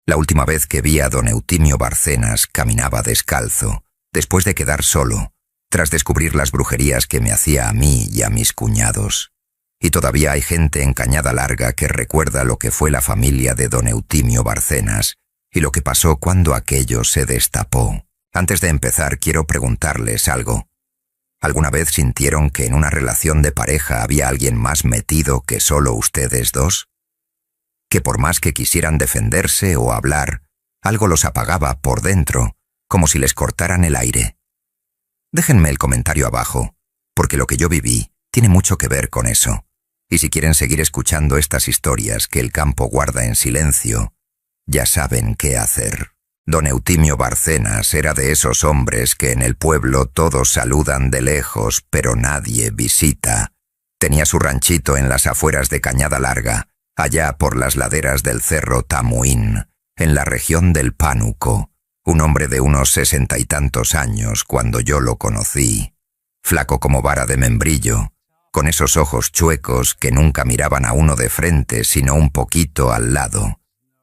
La última vez que vi a don Eutimio Barcenas caminaba descalzo, después de quedar solo, tras descubrir las brujerías que me hacía a mí y a mis cuñados. Y todavía hay gente en Cañada Larga que recuerda lo que fue la familia de don Eutimio Barcenas y lo que pasó cuando aquello se destapó. Antes de empezar, quiero preguntarles algo. ¿Alguna vez sintieron que en una relación de pareja había alguien más metido que solo ustedes dos? Que por más que quisieran defenderse o hablar, algo los apagaba por dentro, como si les cortaran el aire. Déjenme el comentario abajo, porque lo que yo viví tiene mucho que ver con eso. Y si quieren seguir escuchando estas historias que el campo guarda en silencio, ya saben qué hacer. Don Eutimio Barcenas era de esos hombres que en el pueblo todos saludan de lejos, pero nadie visita. Tenía su ranchito en las afueras de Cañada Larga, allá por las laderas del cerro Tamuín, en la región del Pánuco. Un hombre de unos 60 y tantos años cuando yo lo conocí, flaco como vara de membrillo, con esos ojos chuecos que nunca miraban a uno de frente sino un poquito al lado,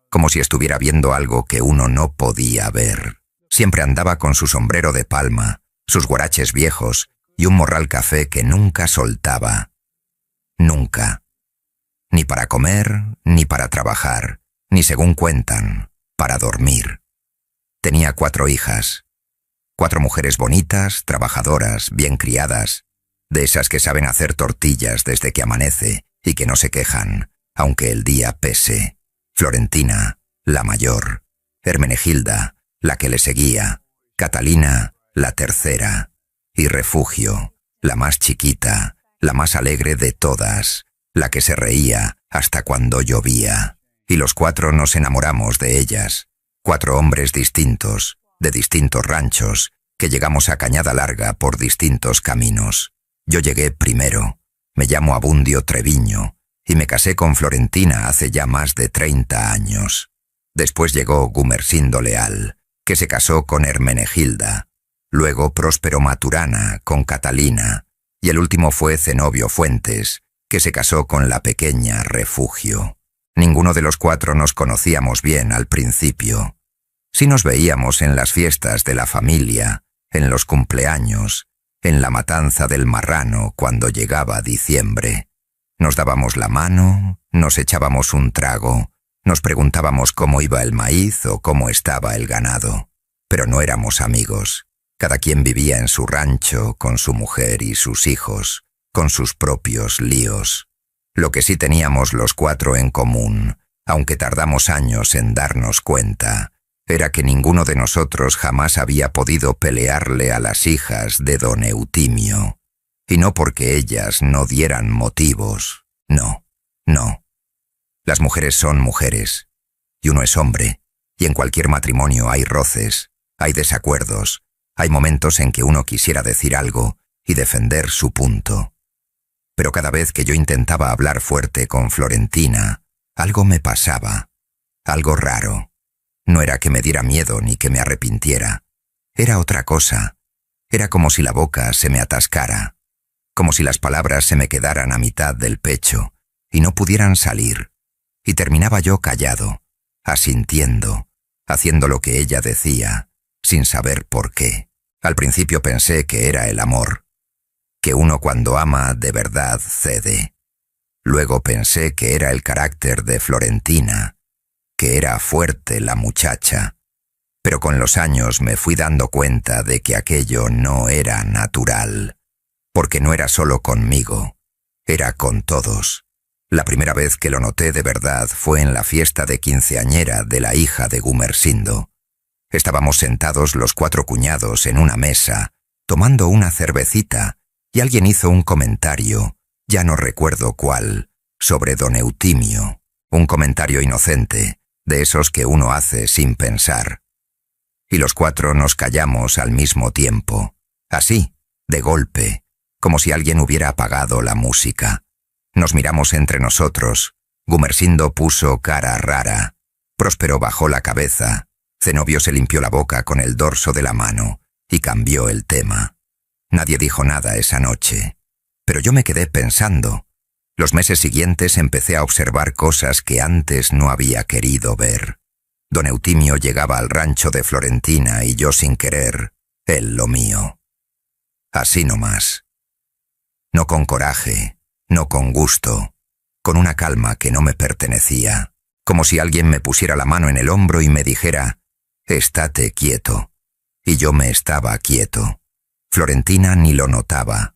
como si estuviera viendo algo que uno no podía ver. Siempre andaba con su sombrero de palma, sus guaraches viejos y un morral café que nunca soltaba. Nunca. Ni para comer, ni para trabajar, ni según cuentan, para dormir. Tenía 4 hijas. 4 mujeres bonitas, trabajadoras, bien criadas, de esas que saben hacer tortillas desde que amanece y que no se quejan, aunque el día pese. Florentina, la mayor. Hermenegilda, la que le seguía. Catalina, la tercera. Y Refugio, la más chiquita, la más alegre de todas, la que se reía hasta cuando llovía. Y los 4 nos enamoramos de ellas. 4 hombres distintos, de distintos ranchos, que llegamos a Cañada Larga por distintos caminos. Yo llegué primero, me llamo Abundio Treviño, y me casé con Florentina hace ya más de 30 años. Después llegó Gumersindo Leal, que se casó con Hermenegilda. Luego Próspero Maturana con Catalina, y el último fue Zenobio Fuentes, que se casó con la pequeña Refugio. Ninguno de los 4 nos conocíamos bien al principio. Sí nos veíamos en las fiestas de la familia, en los cumpleaños, en la matanza del marrano cuando llegaba diciembre. Nos dábamos la mano, nos echábamos un trago, nos preguntábamos cómo iba el maíz o cómo estaba el ganado. Pero no éramos amigos. Cada quien vivía en su rancho, con su mujer y sus hijos, con sus propios líos. Lo que sí teníamos los 4 en común, aunque tardamos años en darnos cuenta, era que ninguno de nosotros jamás había podido pelearle a las hijas de don Eutimio. Y no porque ellas no dieran motivos. No, no. Las mujeres son mujeres, y uno es hombre, y en cualquier matrimonio hay roces, hay desacuerdos, hay momentos en que uno quisiera decir algo y defender su punto. Pero cada vez que yo intentaba hablar fuerte con Florentina, algo me pasaba, algo raro. No era que me diera miedo ni que me arrepintiera. Era otra cosa. Era como si la boca se me atascara, como si las palabras se me quedaran a mitad del pecho y no pudieran salir. Y terminaba yo callado, asintiendo, haciendo lo que ella decía, sin saber por qué. Al principio pensé que era el amor, que uno cuando ama de verdad cede. Luego pensé que era el carácter de Florentina, que era fuerte la muchacha, pero con los años me fui dando cuenta de que aquello no era natural, porque no era solo conmigo, era con todos. La primera vez que lo noté de verdad fue en la fiesta de quinceañera de la hija de Gumersindo. Estábamos sentados los 4 cuñados en una mesa, tomando una cervecita, y alguien hizo un comentario, ya no recuerdo cuál, sobre don Eutimio, un comentario inocente, de esos que uno hace sin pensar. Y los 4 nos callamos al mismo tiempo, así, de golpe, como si alguien hubiera apagado la música. Nos miramos entre nosotros, Gumersindo puso cara rara, Próspero bajó la cabeza, Zenobio se limpió la boca con el dorso de la mano y cambió el tema. Nadie dijo nada esa noche, pero yo me quedé pensando. Los meses siguientes empecé a observar cosas que antes no había querido ver. Don Eutimio llegaba al rancho de Florentina y yo sin querer, él lo mío. Así nomás. No con coraje, no con gusto, con una calma que no me pertenecía, como si alguien me pusiera la mano en el hombro y me dijera, «Estate quieto». Y yo me estaba quieto. Florentina ni lo notaba,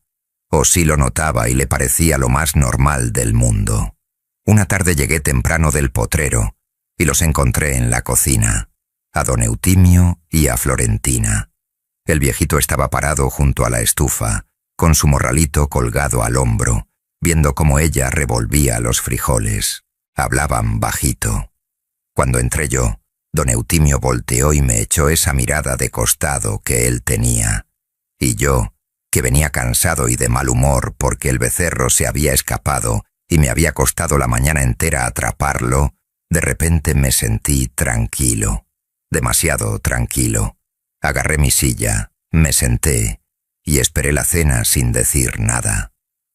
o sí lo notaba y le parecía lo más normal del mundo. Una tarde llegué temprano del potrero y los encontré en la cocina, a don Eutimio y a Florentina. El viejito estaba parado junto a la estufa, con su morralito colgado al hombro, viendo cómo ella revolvía los frijoles. Hablaban bajito. Cuando entré yo, don Eutimio volteó y me echó esa mirada de costado que él tenía. Y yo, que venía cansado y de mal humor porque el becerro se había escapado y me había costado la mañana entera atraparlo, de repente me sentí tranquilo, demasiado tranquilo. Agarré mi silla, me senté y esperé la cena sin decir nada.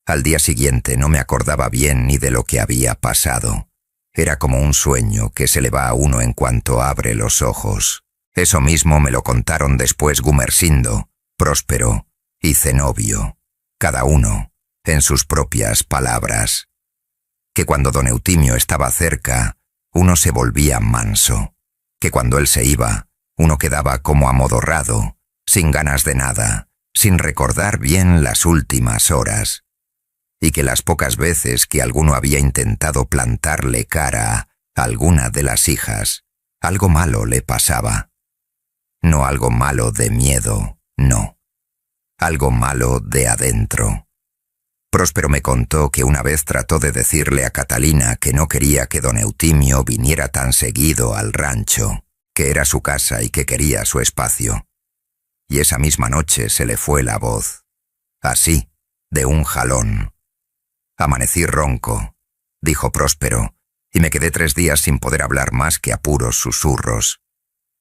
Al día siguiente no me acordaba bien ni de lo que había pasado. Era como un sueño que se le va a uno en cuanto abre los ojos. Eso mismo me lo contaron después Gumersindo, Próspero y Zenobio, cada uno en sus propias palabras. Que cuando don Eutimio estaba cerca, uno se volvía manso. Que cuando él se iba, uno quedaba como amodorrado, sin ganas de nada, sin recordar bien las últimas horas. Y que las pocas veces que alguno había intentado plantarle cara a alguna de las hijas, algo malo le pasaba. No algo malo de miedo, no. Algo malo de adentro. Próspero me contó que una vez trató de decirle a Catalina que no quería que don Eutimio viniera tan seguido al rancho, que era su casa y que quería su espacio. Y esa misma noche se le fue la voz. Así, de un jalón. Amanecí ronco, dijo Próspero, y me quedé 3 días sin poder hablar más que a puros susurros.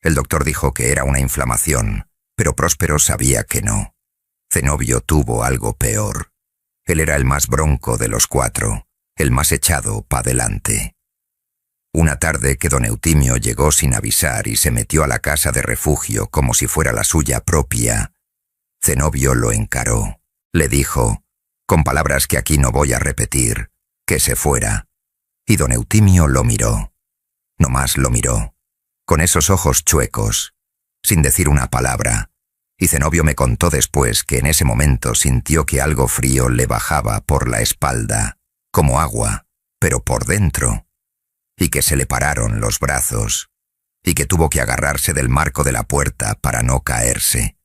El doctor dijo que era una inflamación, pero Próspero sabía que no. Zenobio tuvo algo peor. Él era el más bronco de los 4, el más echado pa' delante. Una tarde que don Eutimio llegó sin avisar y se metió a la casa de refugio como si fuera la suya propia, Zenobio lo encaró. Le dijo, con palabras que aquí no voy a repetir, que se fuera. Y don Eutimio lo miró. Nomás lo miró, con esos ojos chuecos, sin decir una palabra. Y Zenobio me contó después que en ese momento sintió que algo frío le bajaba por la espalda, como agua, pero por dentro, y que se le pararon los brazos, y que tuvo que agarrarse del marco de la puerta para no caerse.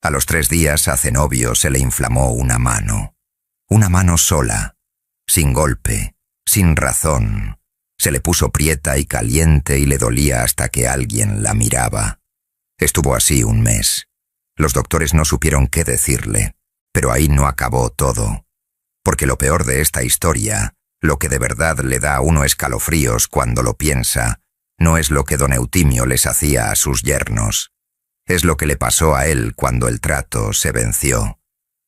A los 3 días a Zenobio se le inflamó una mano sola, sin golpe, sin razón. Se le puso prieta y caliente y le dolía hasta que alguien la miraba. Estuvo así 1 mes. Los doctores no supieron qué decirle, pero ahí no acabó todo. Porque lo peor de esta historia, lo que de verdad le da a uno escalofríos cuando lo piensa, no es lo que don Eutimio les hacía a sus yernos. Es lo que le pasó a él cuando el trato se venció.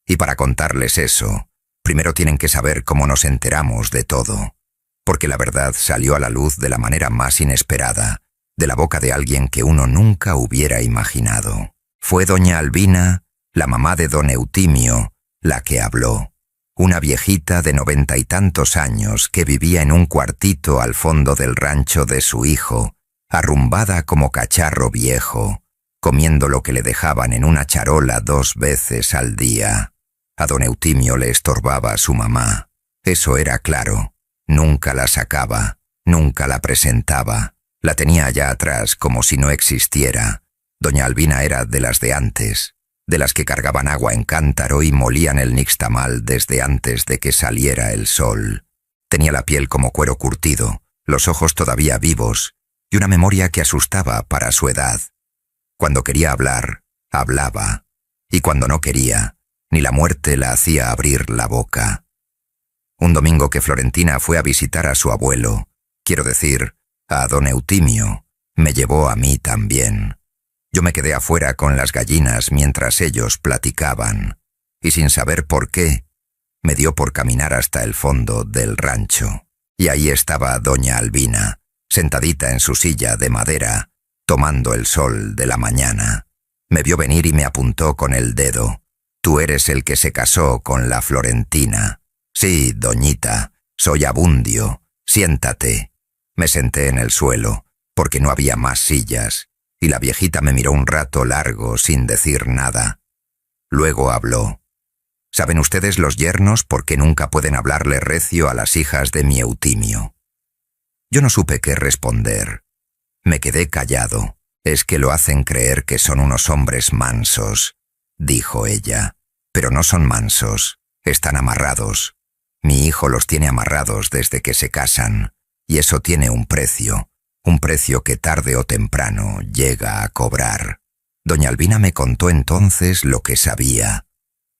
Y para contarles eso, primero tienen que saber cómo nos enteramos de todo. Porque la verdad salió a la luz de la manera más inesperada, de la boca de alguien que uno nunca hubiera imaginado. Fue doña Albina, la mamá de don Eutimio, la que habló. Una viejita de 90 y tantos años que vivía en un cuartito al fondo del rancho de su hijo, arrumbada como cacharro viejo, comiendo lo que le dejaban en una charola 2 veces al día. A don Eutimio le estorbaba su mamá. Eso era claro. Nunca la sacaba, nunca la presentaba. La tenía allá atrás como si no existiera. Doña Albina era de las de antes, de las que cargaban agua en cántaro y molían el nixtamal desde antes de que saliera el sol. Tenía la piel como cuero curtido, los ojos todavía vivos y una memoria que asustaba para su edad. Cuando quería hablar, hablaba, y cuando no quería, ni la muerte la hacía abrir la boca. Un domingo que Florentina fue a visitar a su abuelo, quiero decir, a don Eutimio, me llevó a mí también. Yo me quedé afuera con las gallinas mientras ellos platicaban, y sin saber por qué, me dio por caminar hasta el fondo del rancho. Y ahí estaba doña Albina, sentadita en su silla de madera, tomando el sol de la mañana. Me vio venir y me apuntó con el dedo. Tú eres el que se casó con la Florentina. Sí, doñita, soy Abundio. Siéntate. Me senté en el suelo, porque no había más sillas, y la viejita me miró un rato largo sin decir nada. Luego habló. ¿Saben ustedes los yernos por qué nunca pueden hablarle recio a las hijas de mi Eutimio? Yo no supe qué responder. Me quedé callado. Es que lo hacen creer que son unos hombres mansos, dijo ella. Pero no son mansos, están amarrados. Mi hijo los tiene amarrados desde que se casan, y eso tiene un precio que tarde o temprano llega a cobrar. Doña Albina me contó entonces lo que sabía.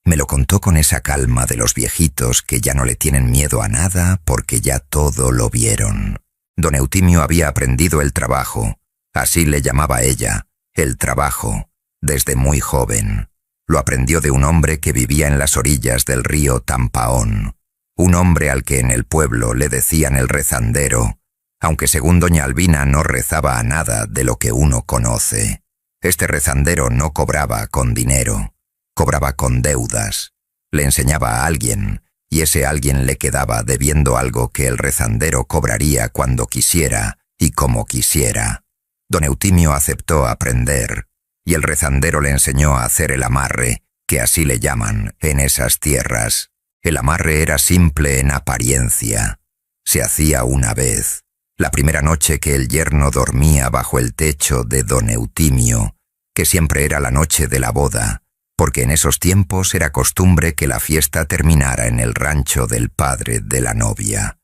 Me lo contó con esa calma de los viejitos que ya no le tienen miedo a nada porque ya todo lo vieron. Don Eutimio había aprendido el trabajo, así le llamaba ella, el trabajo, desde muy joven. Lo aprendió de un hombre que vivía en las orillas del río Tampaón, un hombre al que en el pueblo le decían el rezandero, aunque según doña Albina no rezaba a nada de lo que uno conoce. Este rezandero no cobraba con dinero, cobraba con deudas. Le enseñaba a alguien, y ese alguien le quedaba debiendo algo que el rezandero cobraría cuando quisiera y como quisiera. Don Eutimio aceptó aprender, y el rezandero le enseñó a hacer el amarre, que así le llaman en esas tierras. El amarre era simple en apariencia. Se hacía una vez, la primera noche que el yerno dormía bajo el techo de don Eutimio, que siempre era la noche de la boda, porque en esos tiempos era costumbre que la fiesta terminara en el rancho del padre de la novia.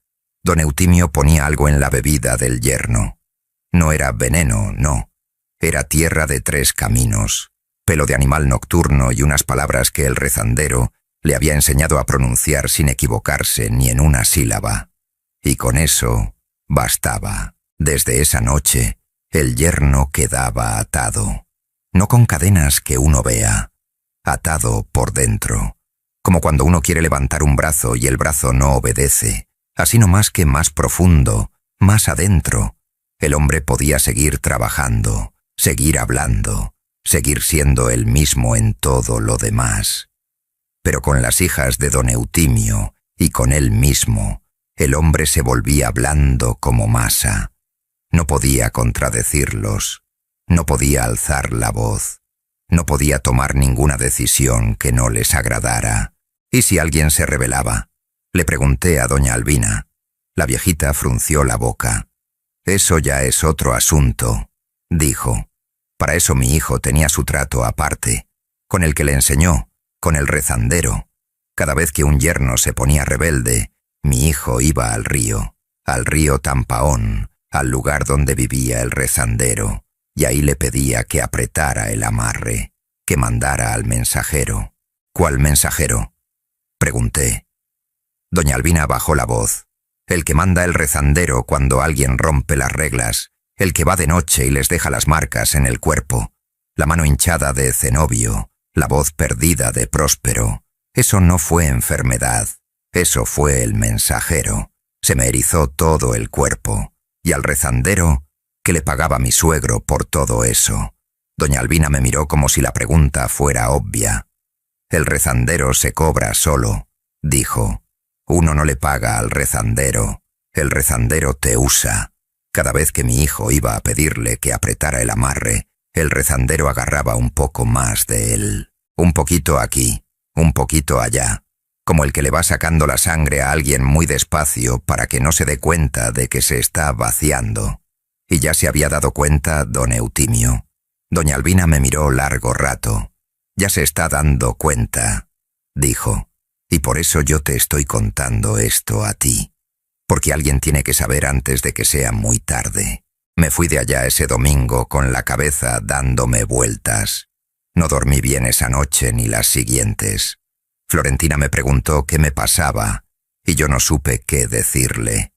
Don Eutimio ponía algo en la bebida del yerno. No era veneno, no. Era tierra de 3 caminos, pelo de animal nocturno y unas palabras que el rezandero le había enseñado a pronunciar sin equivocarse ni en una sílaba. Y con eso bastaba. Desde esa noche, el yerno quedaba atado. No con cadenas que uno vea, atado por dentro, como cuando uno quiere levantar un brazo y el brazo no obedece, así no más que más profundo, más adentro. El hombre podía seguir trabajando, seguir hablando, seguir siendo el mismo en todo lo demás. Pero con las hijas de don Eutimio y con él mismo, el hombre se volvía blando como masa. No podía contradecirlos, no podía alzar la voz, no podía tomar ninguna decisión que no les agradara. ¿Y si alguien se rebelaba? Le pregunté a doña Albina. La viejita frunció la boca. Eso ya es otro asunto, dijo. Para eso mi hijo tenía su trato aparte, con el que le enseñó, con el rezandero. Cada vez que un yerno se ponía rebelde, mi hijo iba al río Tampaón, al lugar donde vivía el rezandero, y ahí le pedía que apretara el amarre, que mandara al mensajero. ¿Cuál mensajero?, pregunté. Doña Albina bajó la voz. El que manda el rezandero cuando alguien rompe las reglas, el que va de noche y les deja las marcas en el cuerpo, la mano hinchada de Zenobio, la voz perdida de Próspero. Eso no fue enfermedad, eso fue el mensajero. Se me erizó todo el cuerpo, y al rezandero, que le pagaba mi suegro por todo eso. Doña Albina me miró como si la pregunta fuera obvia. El rezandero se cobra solo, dijo. Uno no le paga al rezandero, el rezandero te usa. Cada vez que mi hijo iba a pedirle que apretara el amarre, el rezandero agarraba un poco más de él. Un poquito aquí, un poquito allá, como el que le va sacando la sangre a alguien muy despacio para que no se dé cuenta de que se está vaciando. Y ya se había dado cuenta don Eutimio. Doña Albina me miró largo rato. Ya se está dando cuenta, dijo. Y por eso yo te estoy contando esto a ti. Porque alguien tiene que saber antes de que sea muy tarde. Me fui de allá ese domingo con la cabeza dándome vueltas. No dormí bien esa noche ni las siguientes. Florentina me preguntó qué me pasaba, y yo no supe qué decirle.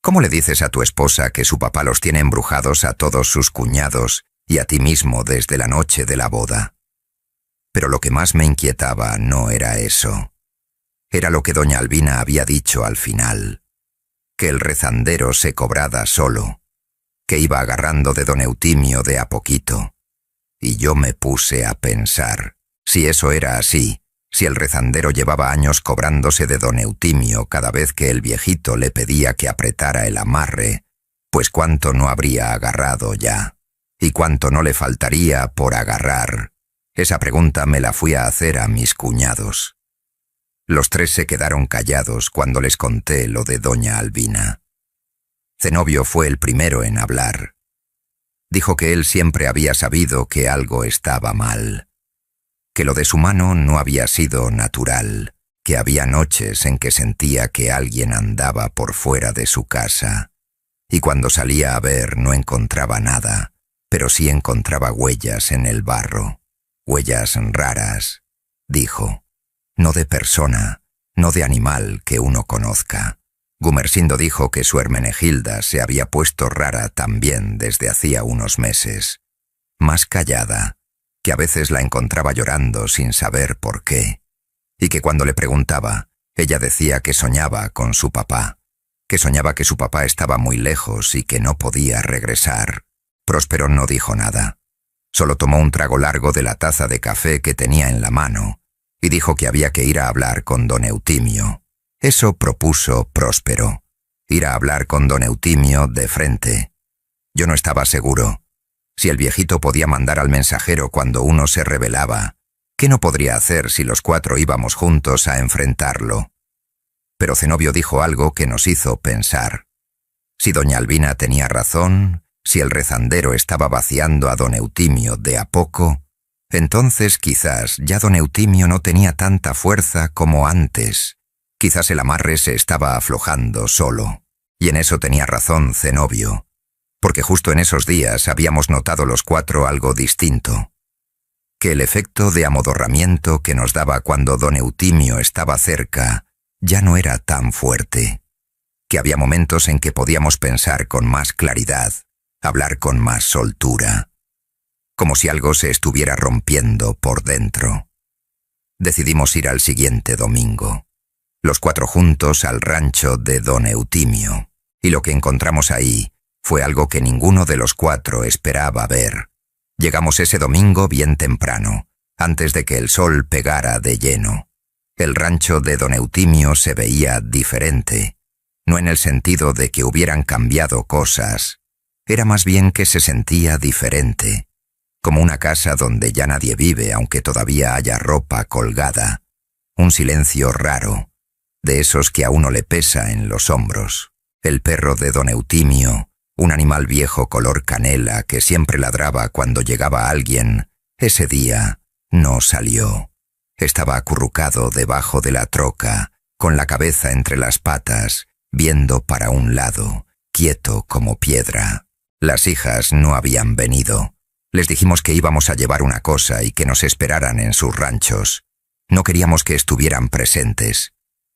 ¿Cómo le dices a tu esposa que su papá los tiene embrujados a todos sus cuñados y a ti mismo desde la noche de la boda? Pero lo que más me inquietaba no era eso. Era lo que doña Albina había dicho al final, que el rezandero se cobraba solo, que iba agarrando de don Eutimio de a poquito. Y yo me puse a pensar, si eso era así, si el rezandero llevaba años cobrándose de don Eutimio cada vez que el viejito le pedía que apretara el amarre, pues cuánto no habría agarrado ya, y cuánto no le faltaría por agarrar. Esa pregunta me la fui a hacer a mis cuñados. Los tres se quedaron callados cuando les conté lo de doña Albina. Zenobio fue el primero en hablar. Dijo que él siempre había sabido que algo estaba mal, que lo de su mano no había sido natural, que había noches en que sentía que alguien andaba por fuera de su casa, y cuando salía a ver no encontraba nada, pero sí encontraba huellas en el barro, huellas raras, dijo, no de persona, no de animal que uno conozca. Gumersindo dijo que su Hermenegilda se había puesto rara también desde hacía unos meses, más callada, que a veces la encontraba llorando sin saber por qué, y que cuando le preguntaba, ella decía que soñaba con su papá, que soñaba que su papá estaba muy lejos y que no podía regresar. Próspero no dijo nada, solo tomó un trago largo de la taza de café que tenía en la mano, y dijo que había que ir a hablar con don Eutimio. Eso propuso Próspero, ir a hablar con don Eutimio de frente. Yo no estaba seguro. Si el viejito podía mandar al mensajero cuando uno se rebelaba, ¿qué no podría hacer si los cuatro íbamos juntos a enfrentarlo? Pero Zenobio dijo algo que nos hizo pensar. Si doña Albina tenía razón, si el rezandero estaba vaciando a don Eutimio de a poco, entonces quizás ya don Eutimio no tenía tanta fuerza como antes. Quizás el amarre se estaba aflojando solo, y en eso tenía razón Zenobio, porque justo en esos días habíamos notado los cuatro algo distinto, que el efecto de amodorramiento que nos daba cuando don Eutimio estaba cerca ya no era tan fuerte, que había momentos en que podíamos pensar con más claridad, hablar con más soltura, como si algo se estuviera rompiendo por dentro. Decidimos ir al siguiente domingo, los cuatro juntos al rancho de don Eutimio, y lo que encontramos ahí fue algo que ninguno de los cuatro esperaba ver. Llegamos ese domingo bien temprano, antes de que el sol pegara de lleno. El rancho de don Eutimio se veía diferente, no en el sentido de que hubieran cambiado cosas, era más bien que se sentía diferente, como una casa donde ya nadie vive aunque todavía haya ropa colgada, un silencio raro, de esos que a uno le pesa en los hombros. El perro de don Eutimio, un animal viejo color canela que siempre ladraba cuando llegaba alguien, ese día no salió. Estaba acurrucado debajo de la troca, con la cabeza entre las patas, viendo para un lado, quieto como piedra. Las hijas no habían venido. Les dijimos que íbamos a llevar una cosa y que nos esperaran en sus ranchos. No queríamos que estuvieran presentes.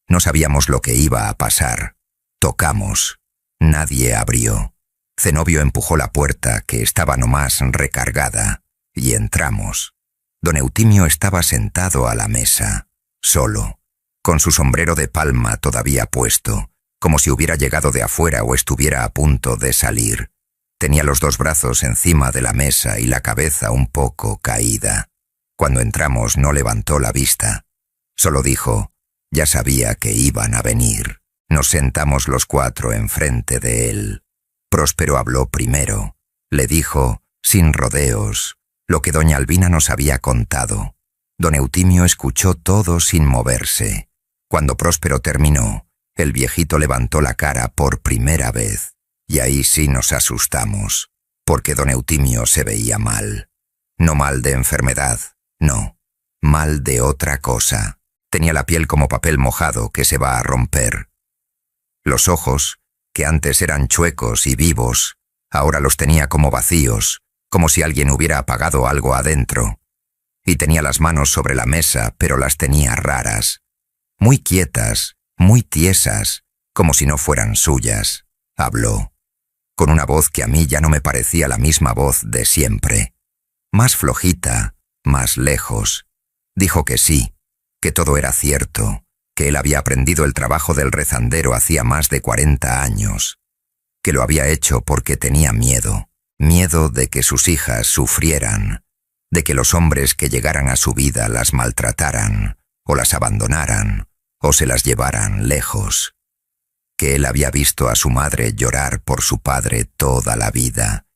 No sabíamos lo que iba a pasar. Tocamos. Nadie abrió. Zenobio empujó la puerta, que estaba nomás recargada, y entramos. Don Eutimio estaba sentado a la mesa, solo, con su sombrero de palma todavía puesto, como si hubiera llegado de afuera o estuviera a punto de salir. Tenía los dos brazos encima de la mesa y la cabeza un poco caída. Cuando entramos no levantó la vista. Solo dijo, ya sabía que iban a venir. Nos sentamos los cuatro enfrente de él. Próspero habló primero. Le dijo, sin rodeos, lo que doña Albina nos había contado. Don Eutimio escuchó todo sin moverse. Cuando Próspero terminó, el viejito levantó la cara por primera vez, y ahí sí nos asustamos, porque don Eutimio se veía mal. No mal de enfermedad, no, mal de otra cosa. Tenía la piel como papel mojado que se va a romper. Los ojos, que antes eran chuecos y vivos, ahora los tenía como vacíos, como si alguien hubiera apagado algo adentro. Y tenía las manos sobre la mesa, pero las tenía raras, muy quietas, muy tiesas, como si no fueran suyas. Habló, con una voz que a mí ya no me parecía la misma voz de siempre. Más flojita, más lejos. Dijo que sí, que todo era cierto, que él había aprendido el trabajo del rezandero hacía más de 40 años. que lo había hecho porque tenía miedo, miedo de que sus hijas sufrieran, de que los hombres que llegaran a su vida las maltrataran, o las abandonaran, o se las llevaran lejos. Que él había visto a su madre llorar por su padre toda la vida,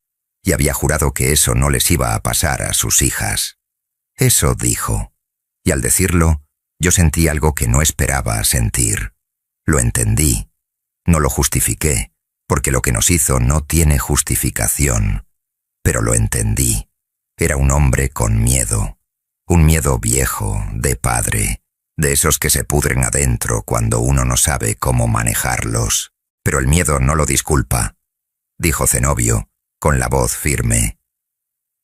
y había jurado que eso no les iba a pasar a sus hijas. Eso dijo, y al decirlo, yo sentí algo que no esperaba sentir. Lo entendí. No lo justifiqué, porque lo que nos hizo no tiene justificación, pero lo entendí. Era un hombre con miedo, un miedo viejo, de padre, de esos que se pudren adentro cuando uno no sabe cómo manejarlos. Pero el miedo no lo disculpa, dijo Zenobio, con la voz firme.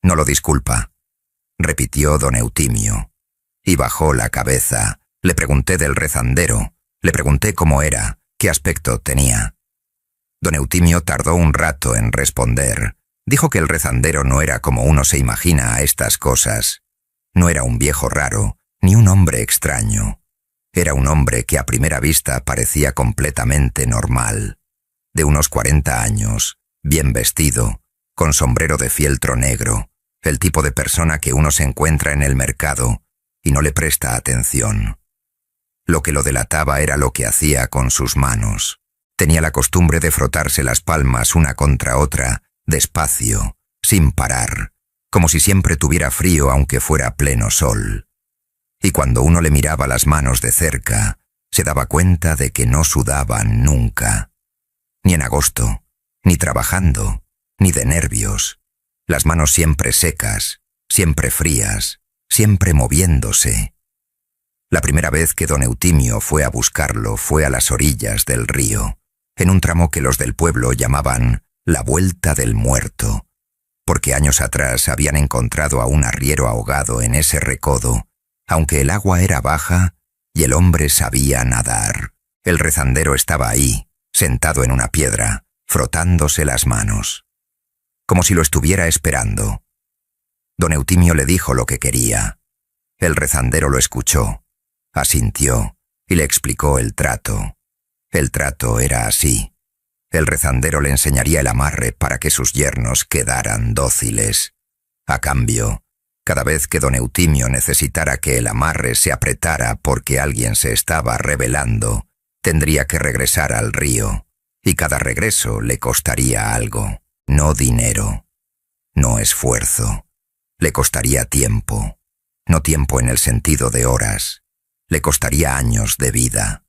No lo disculpa, repitió don Eutimio, y bajó la cabeza. Le pregunté del rezandero, le pregunté cómo era, qué aspecto tenía. Don Eutimio tardó un rato en responder. Dijo que el rezandero no era como uno se imagina a estas cosas. No era un viejo raro, ni un hombre extraño. Era un hombre que a primera vista parecía completamente normal. De unos 40 años, bien vestido, con sombrero de fieltro negro, el tipo de persona que uno se encuentra en el mercado y no le presta atención. Lo que lo delataba era lo que hacía con sus manos. Tenía la costumbre de frotarse las palmas una contra otra, despacio, sin parar, como si siempre tuviera frío aunque fuera pleno sol. Y cuando uno le miraba las manos de cerca, se daba cuenta de que no sudaban nunca. Ni en agosto, ni trabajando, ni de nervios. Las manos siempre secas, siempre frías, siempre moviéndose. La primera vez que don Eutimio fue a buscarlo fue a las orillas del río, en un tramo que los del pueblo llamaban la Vuelta del Muerto, porque años atrás habían encontrado a un arriero ahogado en ese recodo, aunque el agua era baja y el hombre sabía nadar. El rezandero estaba ahí, sentado en una piedra, frotándose las manos, como si lo estuviera esperando. Don Eutimio le dijo lo que quería. El rezandero lo escuchó, asintió y le explicó el trato. El trato era así. El rezandero le enseñaría el amarre para que sus yernos quedaran dóciles. A cambio, cada vez que don Eutimio necesitara que el amarre se apretara porque alguien se estaba rebelando, tendría que regresar al río, y cada regreso le costaría algo, no dinero, no esfuerzo. Le costaría tiempo, no tiempo en el sentido de horas. Le costaría años de vida,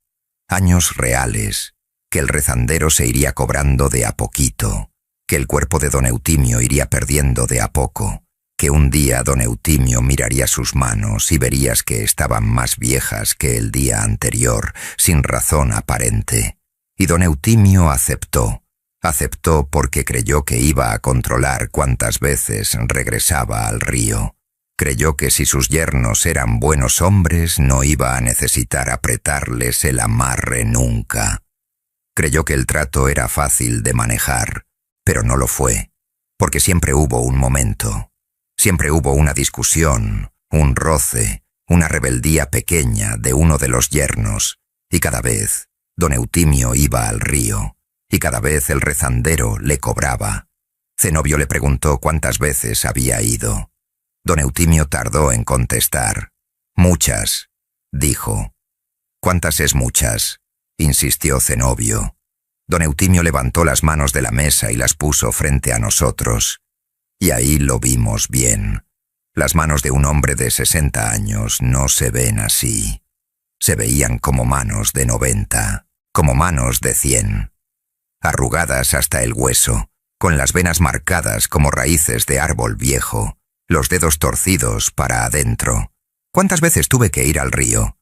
años reales, que el rezandero se iría cobrando de a poquito, que el cuerpo de don Eutimio iría perdiendo de a poco, que un día don Eutimio miraría sus manos y verías que estaban más viejas que el día anterior, sin razón aparente. Y don Eutimio aceptó porque creyó que iba a controlar cuántas veces regresaba al río. Creyó que si sus yernos eran buenos hombres no iba a necesitar apretarles el amarre nunca. Creyó que el trato era fácil de manejar, pero no lo fue, porque siempre hubo un momento. Siempre hubo una discusión, un roce, una rebeldía pequeña de uno de los yernos, y cada vez don Eutimio iba al río, y cada vez el rezandero le cobraba. Zenobio le preguntó cuántas veces había ido. Don Eutimio tardó en contestar. Muchas, dijo. ¿Cuántas es muchas?, insistió Zenobio. Don Eutimio levantó las manos de la mesa y las puso frente a nosotros. Y ahí lo vimos bien. Las manos de un hombre de 60 años no se ven así. Se veían como manos de 90, como manos de 100. Arrugadas hasta el hueso, con las venas marcadas como raíces de árbol viejo, los dedos torcidos para adentro. ¿Cuántas veces tuve que ir al río?,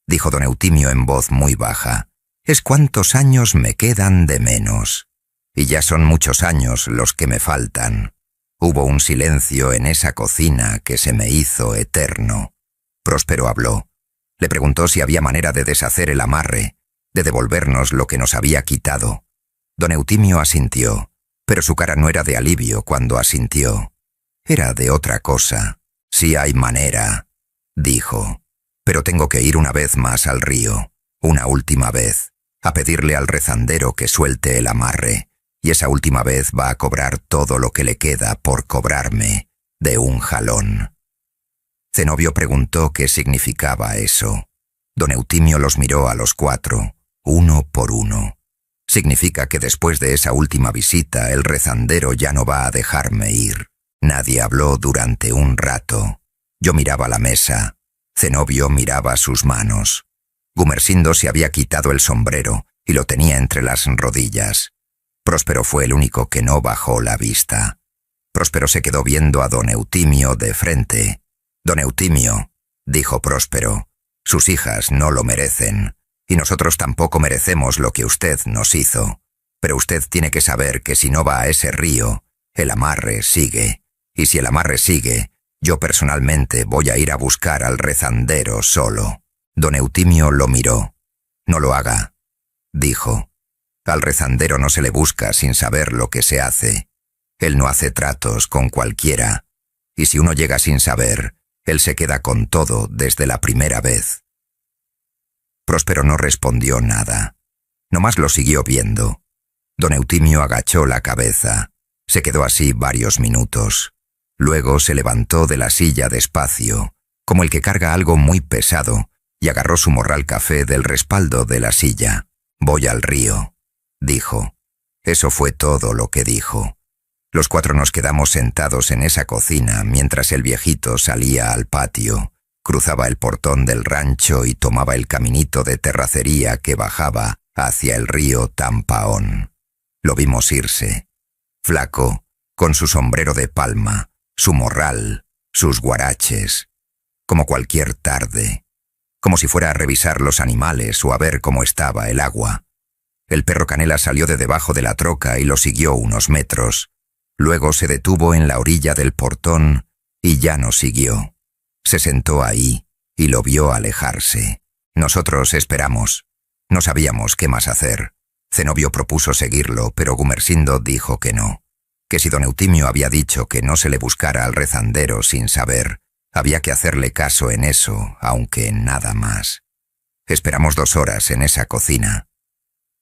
dijo don Eutimio en voz muy baja. Es cuántos años me quedan de menos. Y ya son muchos años los que me faltan. Hubo un silencio en esa cocina que se me hizo eterno. Próspero habló. Le preguntó si había manera de deshacer el amarre, de devolvernos lo que nos había quitado. Don Eutimio asintió, pero su cara no era de alivio cuando asintió. Era de otra cosa. Sí hay manera, dijo. Pero tengo que ir una vez más al río, una última vez, a pedirle al rezandero que suelte el amarre, y esa última vez va a cobrar todo lo que le queda por cobrarme de un jalón. Zenobio preguntó qué significaba eso. Don Eutimio los miró a los cuatro, uno por uno. Significa que después de esa última visita el rezandero ya no va a dejarme ir. Nadie habló durante un rato. Yo miraba la mesa. Zenobio miraba sus manos. Gumersindo se había quitado el sombrero y lo tenía entre las rodillas. Próspero fue el único que no bajó la vista. Próspero se quedó viendo a don Eutimio de frente. «Don Eutimio», dijo Próspero, «sus hijas no lo merecen, y nosotros tampoco merecemos lo que usted nos hizo. Pero usted tiene que saber que si no va a ese río, el amarre sigue. Y si el amarre sigue, yo personalmente voy a ir a buscar al rezandero solo». Don Eutimio lo miró. «No lo haga», dijo. «Al rezandero no se le busca sin saber lo que se hace. Él no hace tratos con cualquiera. Y si uno llega sin saber, él se queda con todo desde la primera vez». Próspero no respondió nada. Nomás lo siguió viendo. Don Eutimio agachó la cabeza. Se quedó así varios minutos. Luego se levantó de la silla despacio, como el que carga algo muy pesado, y agarró su morral café del respaldo de la silla. «Voy al río», dijo. Eso fue todo lo que dijo. Los cuatro nos quedamos sentados en esa cocina mientras el viejito salía al patio, cruzaba el portón del rancho y tomaba el caminito de terracería que bajaba hacia el río Tampaón. Lo vimos irse, flaco, con su sombrero de palma, su morral, sus guaraches, como cualquier tarde, como si fuera a revisar los animales o a ver cómo estaba el agua. El perro Canela salió de debajo de la troca y lo siguió unos metros. Luego se detuvo en la orilla del portón y ya no siguió. Se sentó ahí y lo vio alejarse. Nosotros esperamos. No sabíamos qué más hacer. Zenobio propuso seguirlo, pero Gumersindo dijo que no. Que si don Eutimio había dicho que no se le buscara al rezandero sin saber, había que hacerle caso en eso, aunque en nada más. Esperamos 2 horas en esa cocina.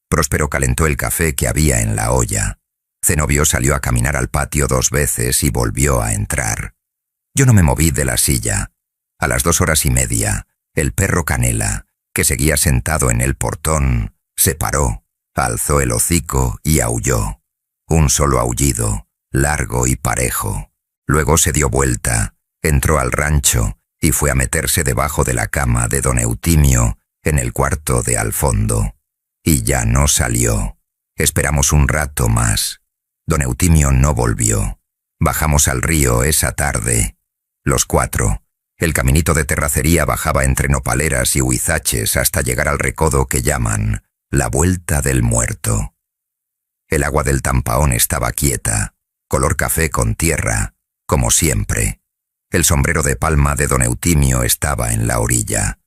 Próspero calentó el café que había en la olla. Zenobio salió a caminar al patio 2 veces y volvió a entrar. Yo no me moví de la silla. A las 2 horas y media, el perro Canela, que seguía sentado en el portón, se paró, alzó el hocico y aulló. Un solo aullido, largo y parejo. Luego se dio vuelta, entró al rancho y fue a meterse debajo de la cama de don Eutimio en el cuarto de al fondo. Y ya no salió. Esperamos un rato más. Don Eutimio no volvió. Bajamos al río esa tarde. Los 4. El caminito de terracería bajaba entre nopaleras y huizaches hasta llegar al recodo que llaman la Vuelta del Muerto. El agua del Tampaón estaba quieta, color café con tierra, como siempre. El sombrero de palma de don Eutimio estaba en la orilla.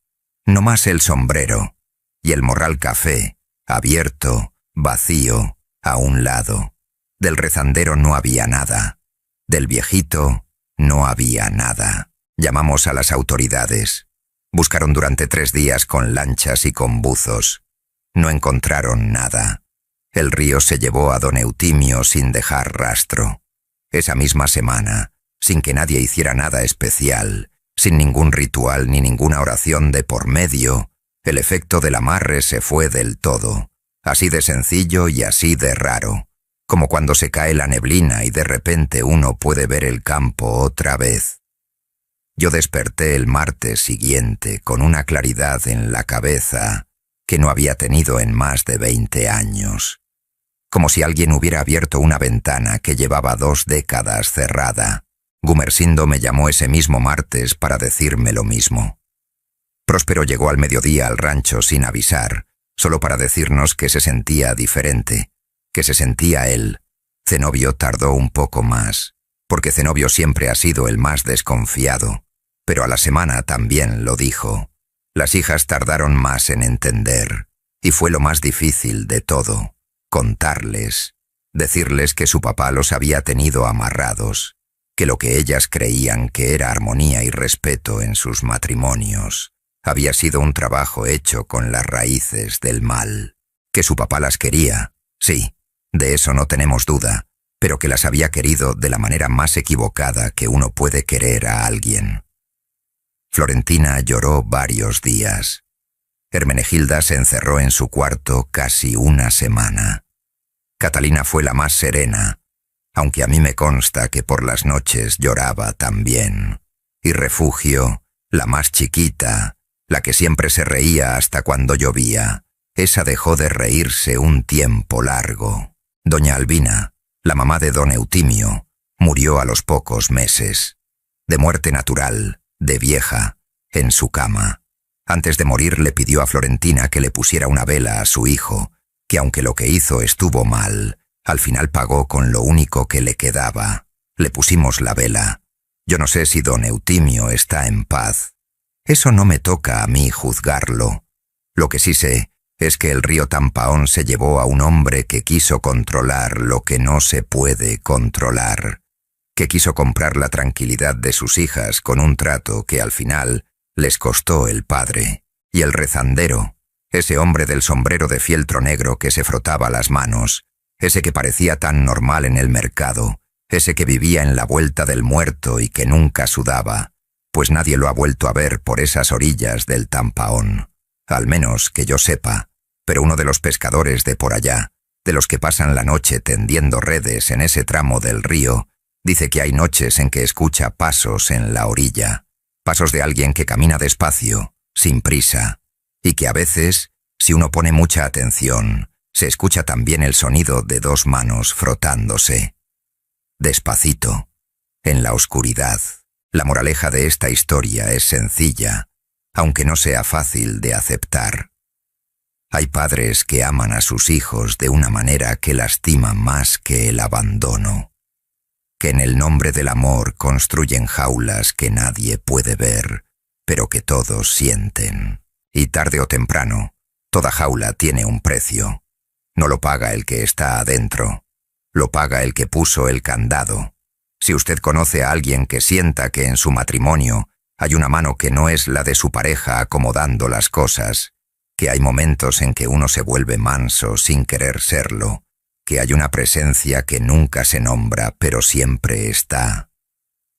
No más el sombrero. Y el morral café, abierto, vacío, a un lado. Del rezandero no había nada. Del viejito no había nada. Llamamos a las autoridades. Buscaron durante 3 días con lanchas y con buzos. No encontraron nada. El río se llevó a don Eutimio sin dejar rastro. Esa misma semana, sin que nadie hiciera nada especial, sin ningún ritual ni ninguna oración de por medio, el efecto del amarre se fue del todo. Así de sencillo y así de raro. Como cuando se cae la neblina y de repente uno puede ver el campo otra vez. Yo desperté el martes siguiente con una claridad en la cabeza que no había tenido en más de 20 años. Como si alguien hubiera abierto una ventana que llevaba 2 décadas cerrada. Gumersindo me llamó ese mismo martes para decirme lo mismo. Próspero llegó al mediodía al rancho sin avisar, solo para decirnos que se sentía diferente, que se sentía él. Zenobio tardó un poco más, porque Zenobio siempre ha sido el más desconfiado, pero a la semana también lo dijo. Las hijas tardaron más en entender, y fue lo más difícil de todo, contarles, decirles que su papá los había tenido amarrados, que lo que ellas creían que era armonía y respeto en sus matrimonios había sido un trabajo hecho con las raíces del mal, que su papá las quería, sí, de eso no tenemos duda, pero que las había querido de la manera más equivocada que uno puede querer a alguien. Florentina lloró varios días. Hermenegilda se encerró en su cuarto casi una semana. Catalina fue la más serena, aunque a mí me consta que por las noches lloraba también. Y Refugio, la más chiquita, la que siempre se reía hasta cuando llovía, esa dejó de reírse un tiempo largo. Doña Albina, la mamá de don Eutimio, murió a los pocos meses. De muerte natural, de vieja, en su cama. Antes de morir le pidió a Florentina que le pusiera una vela a su hijo, que aunque lo que hizo estuvo mal, al final pagó con lo único que le quedaba. Le pusimos la vela. Yo no sé si don Eutimio está en paz. Eso no me toca a mí juzgarlo. Lo que sí sé es que el río Tampaón se llevó a un hombre que quiso controlar lo que no se puede controlar, que quiso comprar la tranquilidad de sus hijas con un trato que al final les costó el padre. Y el rezandero, ese hombre del sombrero de fieltro negro que se frotaba las manos, ese que parecía tan normal en el mercado, ese que vivía en la vuelta del muerto y que nunca sudaba, pues nadie lo ha vuelto a ver por esas orillas del Tampaón, al menos que yo sepa, pero uno de los pescadores de por allá, de los que pasan la noche tendiendo redes en ese tramo del río, dice que hay noches en que escucha pasos en la orilla, pasos de alguien que camina despacio, sin prisa, y que a veces, si uno pone mucha atención, se escucha también el sonido de dos manos frotándose. Despacito, en la oscuridad. La moraleja de esta historia es sencilla, aunque no sea fácil de aceptar. Hay padres que aman a sus hijos de una manera que lastima más que el abandono, que en el nombre del amor construyen jaulas que nadie puede ver, pero que todos sienten. Y tarde o temprano, toda jaula tiene un precio. No lo paga el que está adentro, lo paga el que puso el candado. Si usted conoce a alguien que sienta que en su matrimonio hay una mano que no es la de su pareja acomodando las cosas, que hay momentos en que uno se vuelve manso sin querer serlo, que hay una presencia que nunca se nombra pero siempre está,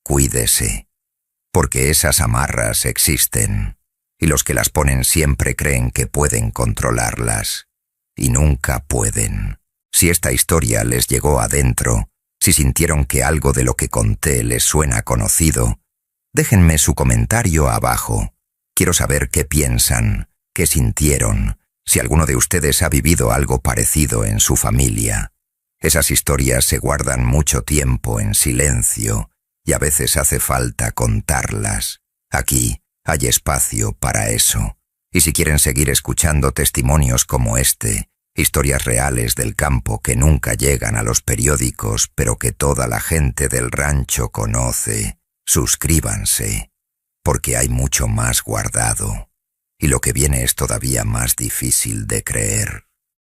cuídese, porque esas amarras existen, y los que las ponen siempre creen que pueden controlarlas, y nunca pueden. Si esta historia les llegó adentro, si sintieron que algo de lo que conté les suena conocido, déjenme su comentario abajo. Quiero saber qué piensan, qué sintieron, si alguno de ustedes ha vivido algo parecido en su familia. Esas historias se guardan mucho tiempo en silencio y a veces hace falta contarlas. Aquí hay espacio para eso. Y si quieren seguir escuchando testimonios como este, historias reales del campo que nunca llegan a los periódicos, pero que toda la gente del rancho conoce, suscríbanse, porque hay mucho más guardado, y lo que viene es todavía más difícil de creer.